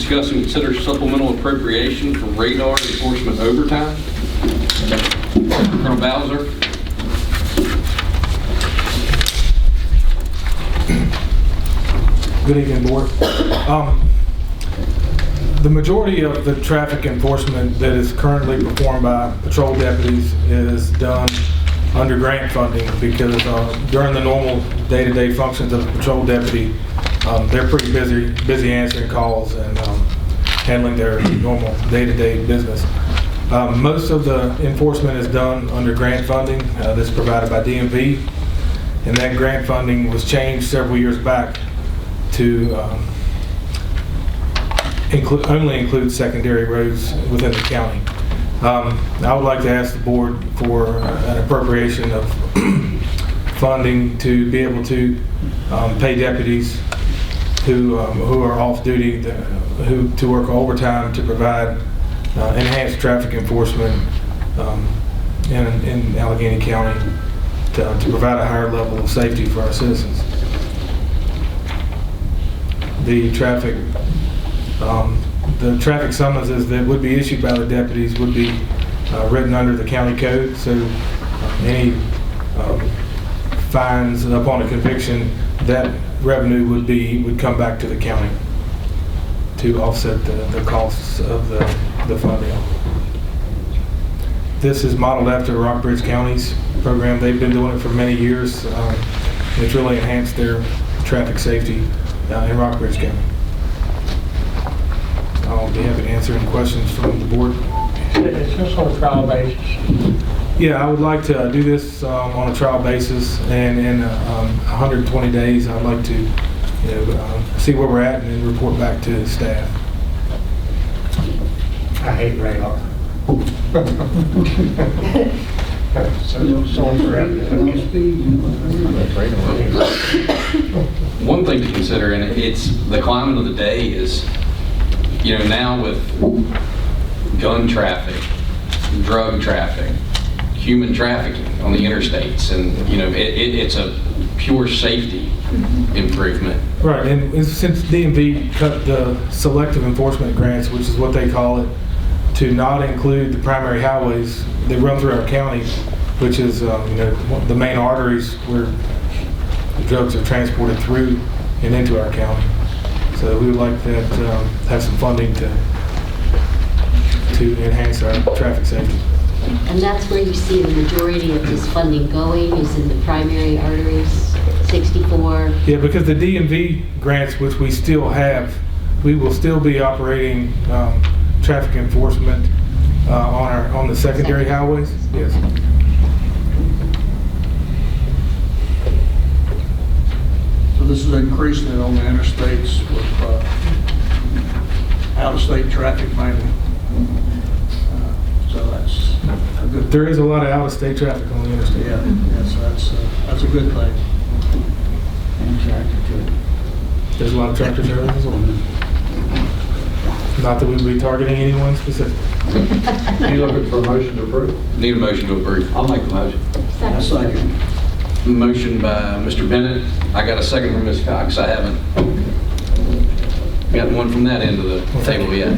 discuss and consider supplemental appropriation for radar enforcement overtime. Colonel Bowser. Good evening, Board. The majority of the traffic enforcement that is currently performed by patrol deputies is done under grant funding because during the normal day-to-day functions of a patrol deputy, they're pretty busy answering calls and handling their normal day-to-day business. Most of the enforcement is done under grant funding that's provided by DMV, and that grant funding was changed several years back to only include secondary roads within the county. I would like to ask the board for an appropriation of funding to be able to pay deputies who are off duty, to work overtime to provide enhanced traffic enforcement in Alleghany County to provide a higher level of safety for our citizens. The traffic summonses that would be issued by the deputies would be written under the county code, so any fines upon a conviction, that revenue would come back to the county to offset the costs of the funding. This is modeled after Rockbridge County's program. They've been doing it for many years. It's really enhanced their traffic safety in Rockbridge County. I'll be happy to answer any questions from the board. Is this on a trial basis? Yeah, I would like to do this on a trial basis, and in 120 days, I'd like to see where we're at and then report back to staff. I hate radar. One thing to consider, and it's the climate of the day is, now with gun traffic, drug traffic, human trafficking on the interstates, and it's a pure safety improvement. Right, and since DMV cut the selective enforcement grants, which is what they call it, to not include the primary highways that run through our county, which is the main arteries where the drugs are transported through and into our county. So we would like to have some funding to enhance our traffic safety. And that's where you see the majority of this funding going, is in the primary arteries, 64. Yeah, because the DMV grants, which we still have, we will still be operating traffic enforcement on the secondary highways. Yes. So this is increasing it on the interstates with out-of-state traffic mainly. So that's a good. There is a lot of out-of-state traffic on the interstate. Yeah, so that's a good thing. And tractor too. There's a lot of tractor trailers as well. Not that we would be targeting anyone specific. Are you looking for a motion to approve? Need a motion to approve. I'll make the motion. I second. Motion by Mr. Bennett. I got a second from Ms. Cox. I haven't gotten one from that end of the table yet.